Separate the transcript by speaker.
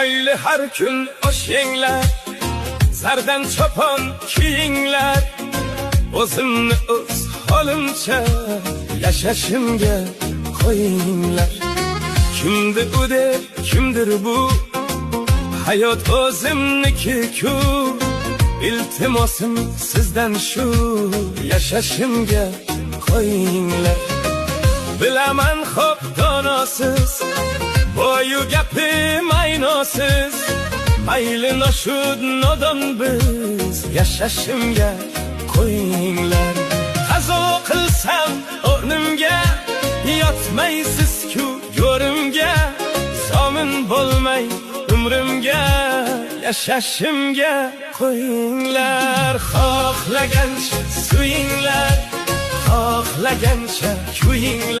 Speaker 1: mayli har kun oshinglar, zardan chopon kiyinglar, o'zimni o'z holimcha yashashimga qo'yinglar. Kimdir u deb, kimdir bu, hayot o'zimniki-ku. İltimosim sizdan shu, yashashimga qo'yinglar. Bilaman xo'p donosiz, boyu gapim aynosiz, mayli noshud nodon biz, yashashimga qo'yinglar. Qazo qilsam o'rnimga, yotmaysiz-ku go'rimga, zomin bo'lmay umrimga, yashashimga qo'yinglar. Xohlagancha suyinglar, xohlagancha kuyinglar.